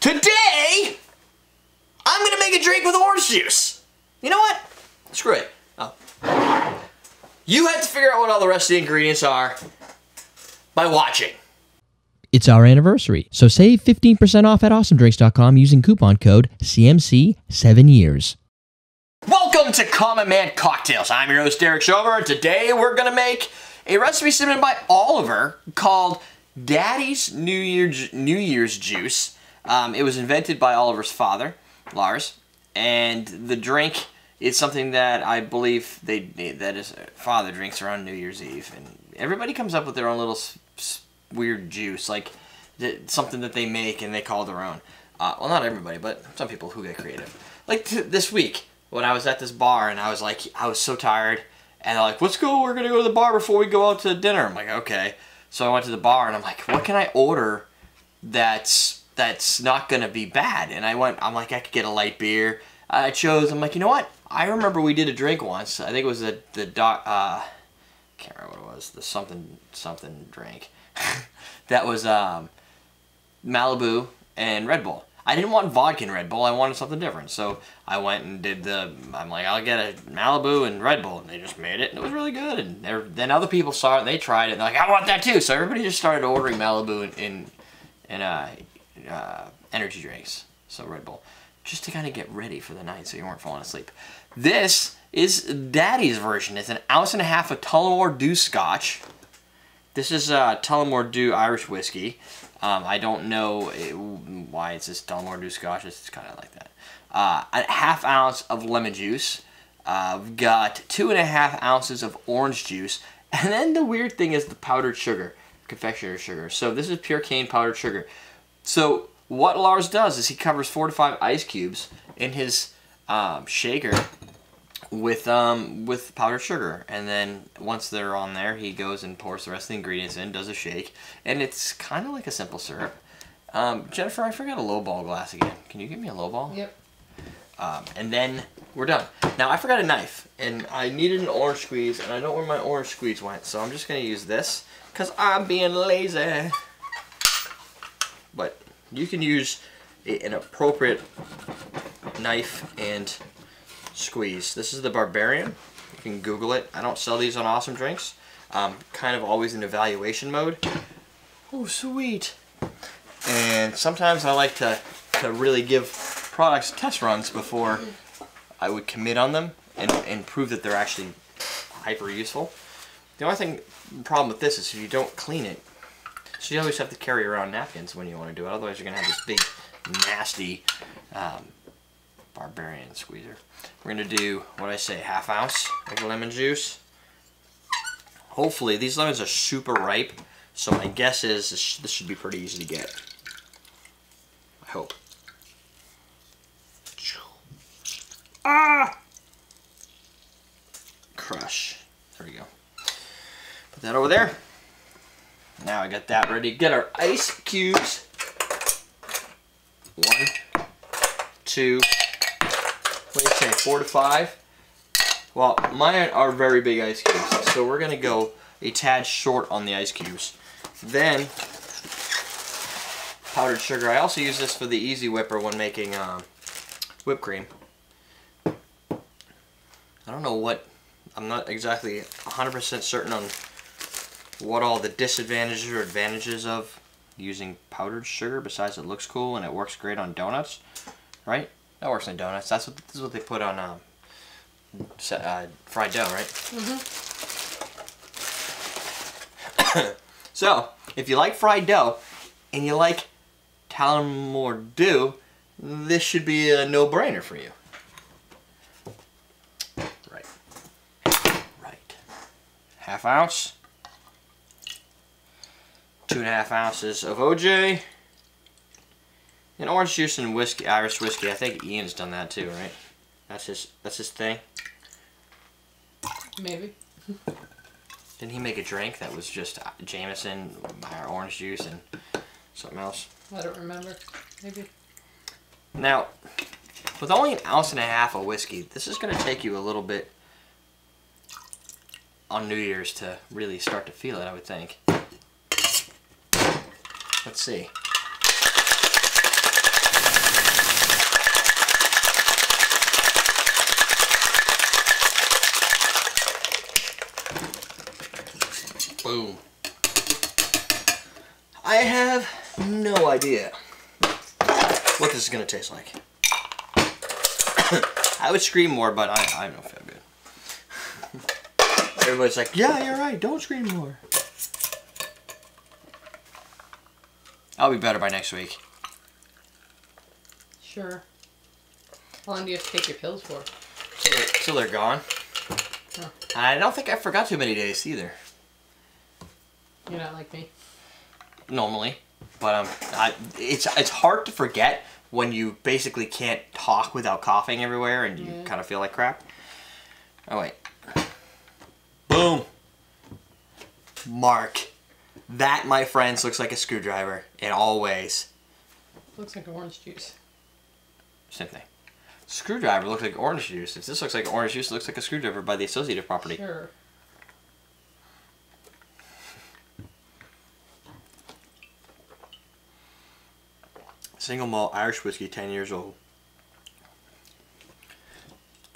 Today, I'm gonna make a drink with orange juice. You know what? Screw it. Oh. You have to figure out what all the rest of the ingredients are by watching. It's our anniversary, so save 15% off at awesomedrinks.com using coupon code CMC7years. Welcome to Common Man Cocktails. I'm your host, Derrick Schommer, and today we're gonna make a recipe submitted by Oliver called Daddy's New Year's Juice. It was invented by Oliver's father, Lars, and the drink is something that I believe that his father drinks around New Year's Eve, and everybody comes up with their own little weird juice, like something that they make and they call their own. Well, not everybody, but some people who get creative. Like this week, when I was at this bar and I was so tired, and they're like, let's go, we're gonna go to the bar before we go out to dinner. I'm like, okay. So I went to the bar and I'm like, what can I order that's not gonna be bad? And I'm like, I could get a light beer. I'm like, you know what? I remember we did a drink once. I think it was can't remember what it was, the something drink. That was Malibu and Red Bull. I didn't want vodka and Red Bull, I wanted something different. So I went and I'm like, I'll get a Malibu and Red Bull. And they just made it, and it was really good. And then other people saw it, and they tried it, and they're like, I want that too. So everybody just started ordering Malibu and energy drinks, so Red Bull, just to kind of get ready for the night so you weren't falling asleep. This is Daddy's version. It's 1.5 ounces of Tullamore Dew Scotch. This is Tullamore Dew Irish whiskey. I don't know why it says Tullamore Dew Scotch. It's kind of like that. 1/2 ounce of lemon juice. I've got 2.5 ounces of orange juice. And then the weird thing is the powdered sugar, confectioner's sugar. So this is pure cane powdered sugar. So what Lars does is he covers 4 to 5 ice cubes in his shaker with powdered sugar, and then once they're on there, he goes and pours the rest of the ingredients in, does a shake, and it's kind of like a simple syrup. Jennifer, I forgot a lowball glass again. Can you give me a lowball? Yep. And then we're done. Now I forgot a knife, and I needed an orange squeeze, and I don't know where my orange squeeze went, so I'm just gonna use this because I'm being lazy. But you can use an appropriate knife and squeeze. This is the Barbarian. You can Google it. I don't sell these on Awesome Drinks. Kind of always in evaluation mode. Oh, sweet. And sometimes I like to really give products test runs before I would commit on them and prove that they're actually hyper useful. The only problem with this is if you don't clean it, so you always have to carry around napkins when you want to do it. Otherwise you're going to have this big, nasty Barbarian squeezer. We're going to do, what I say, 1/2 ounce of lemon juice. Hopefully, these lemons are super ripe, so my guess is this should be pretty easy to get. I hope. Ah! Crush. There we go. Put that over there. Now I got that ready. Get our ice cubes. 1, 2, what do you say, 4 to 5? Well, mine are very big ice cubes, so we're going to go a tad short on the ice cubes. Then, powdered sugar. I also use this for the Easy Whipper when making whipped cream. I don't know what, I'm not exactly 100% certain on what all the disadvantages or advantages of using powdered sugar, besides it looks cool and it works great on donuts, right? That works on donuts. This is what they put on fried dough, right? Mm-hmm. So, if you like fried dough and you like Tullamore Dew, this should be a no-brainer for you. Right. 1/2 ounce. 2.5 ounces of OJ. And orange juice and whiskey, Irish whiskey. I think Ian's done that too, right? That's his thing. Maybe. Didn't he make a drink that was just Jameson, orange juice, and something else? I don't remember. Maybe. Now, with only 1.5 ounces of whiskey, this is going to take you a little bit on New Year's to really start to feel it, I would think. Let's see. idea what this is going to taste like. I would scream more, but I don't feel good. Everybody's like, yeah, you're right, don't scream more. I'll be better by next week. Sure. How long do you have to take your pills for? Till they're gone. Oh. I don't think I forgot too many days either. You're not like me. Normally, but it's hard to forget when you basically can't talk without coughing everywhere and you kind of feel like crap. Oh wait. Boom. Mark. That, my friends, looks like a screwdriver in all ways. Looks like orange juice. Same thing. Screwdriver looks like orange juice. If this looks like orange juice, it looks like a screwdriver by the associative property. Sure. Single malt Irish whiskey, 10 years old.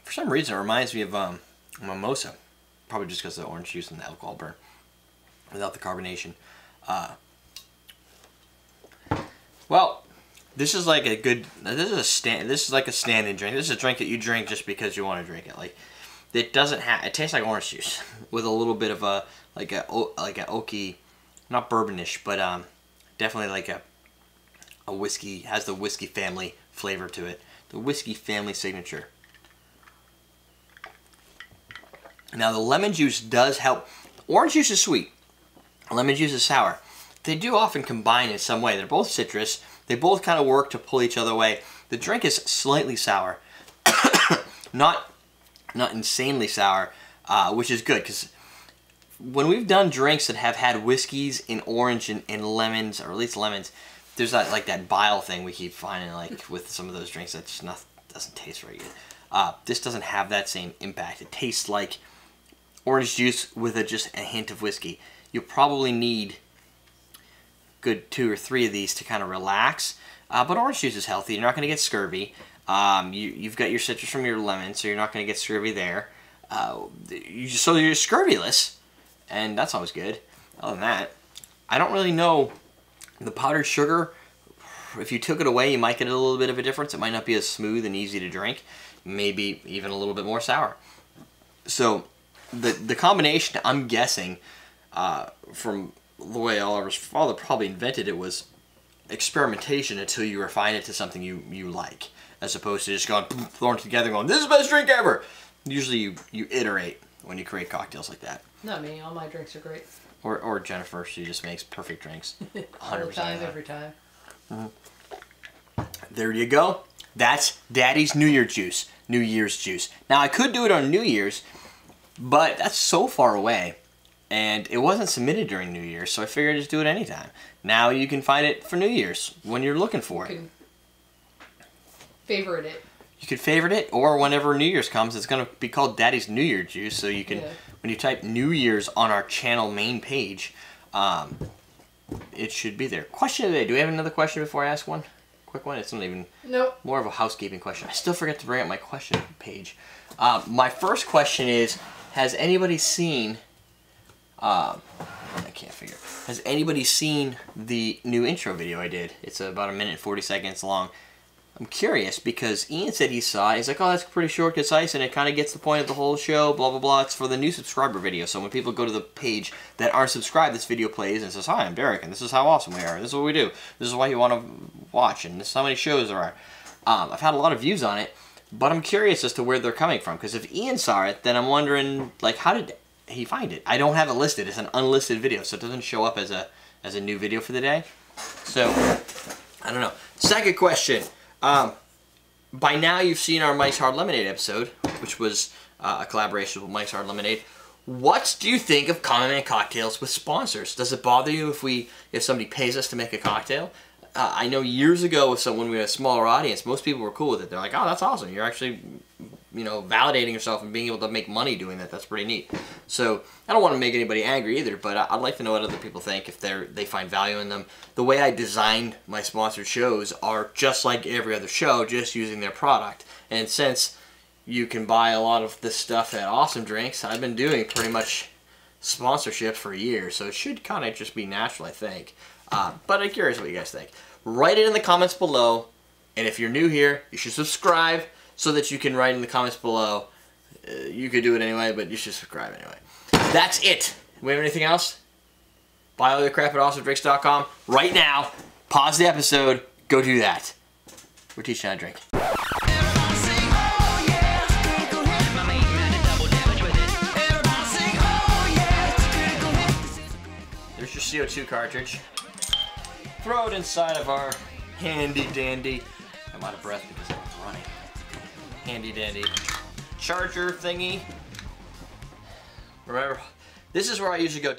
For some reason, it reminds me of mimosa. Probably just because of the orange juice and the alcohol burn. Without the carbonation. Well, this is like a good. This is like a standing drink. This is a drink that you drink just because you want to drink it. Like, it doesn't have. It tastes like orange juice with a little bit of a like a oaky, not bourbonish, but definitely like a whiskey. Has the whiskey family flavor to it. The whiskey family signature. Now the lemon juice does help. Orange juice is sweet. Lemon juice is sour. They do often combine in some way. They're both citrus. They both kind of work to pull each other away. The drink is slightly sour. not insanely sour, which is good because when we've done drinks that have had whiskeys in orange and lemons, or at least lemons, there's that like that bile thing we keep finding like with some of those drinks that just doesn't taste very good. This doesn't have that same impact. It tastes like orange juice with just a hint of whiskey. You'll probably need good 2 or 3 of these to kind of relax. But orange juice is healthy. You're not going to get scurvy. You've got your citrus from your lemon, so you're not going to get scurvy there. So you're scurvyless, and that's always good. Other than that, I don't really know the powdered sugar. If you took it away, you might get a little bit of a difference. It might not be as smooth and easy to drink. Maybe even a little bit more sour. So the combination, I'm guessing, from the way Oliver's father probably invented it, was experimentation until you refine it to something you like, as opposed to just going throwing it together and going, this is the best drink ever. Usually you iterate when you create cocktails like that. Not me. All my drinks are great. Or Jennifer, she just makes perfect drinks. 100% All the time, every time. There you go. That's Daddy's New Year's juice. Now I could do it on New Year's, but that's so far away. And it wasn't submitted during New Year's, so I figured I'd just do it anytime. Now you can find it for New Year's when you're looking for it. You can favorite it. You could favorite it, or whenever New Year's comes, it's going to be called Daddy's New Year Juice. So you can, when you type New Year's on our channel main page, it should be there. Question of the day. Do we have another question before I ask one? Quick one? It's not even... Nope. More of a housekeeping question. I still forget to bring up my question page. My first question is, has anybody seen... I can't figure. Has anybody seen the new intro video I did? It's about 1 minute and 40 seconds long. I'm curious because Ian said he saw it. He's like, oh, that's pretty short, concise, and it kind of gets the point of the whole show, blah, blah, blah. It's for the new subscriber video. So when people go to the page that aren't subscribed, this video plays and says, hi, I'm Derrick, and this is how awesome we are. This is what we do. This is why you want to watch, and this is how many shows there are. I've had a lot of views on it, but I'm curious as to where they're coming from. Because if Ian saw it, then I'm wondering, like, how did he find it? I don't have it listed. It's an unlisted video, so it doesn't show up as a new video for the day. So, I don't know. Second question. By now you've seen our Mike's Hard Lemonade episode, which was a collaboration with Mike's Hard Lemonade. What do you think of Common Man Cocktails with sponsors? Does it bother you if somebody pays us to make a cocktail? I know years ago when we had a smaller audience, most people were cool with it. They're like, oh, that's awesome. You're actually, validating yourself and being able to make money doing that. That's pretty neat. So I don't want to make anybody angry either, but I'd like to know what other people think, if they find value in them. The way I designed my sponsored shows are just like every other show, just using their product. And since you can buy a lot of this stuff at Awesome Drinks, I've been doing pretty much sponsorships for years, so it should kind of just be natural, I think. But I'm curious what you guys think. Write it in the comments below. And if you're new here, you should subscribe so that you can write in the comments below. You could do it anyway, but you should subscribe anyway. That's it. Do we have anything else? Buy all your crap at awesomedrinks.com right now. Pause the episode. Go do that. We're teaching how to drink. There's your CO2 cartridge. Throw it inside of our handy dandy. I'm out of breath because I'm running. Handy dandy charger thingy. Remember, this is where I usually go.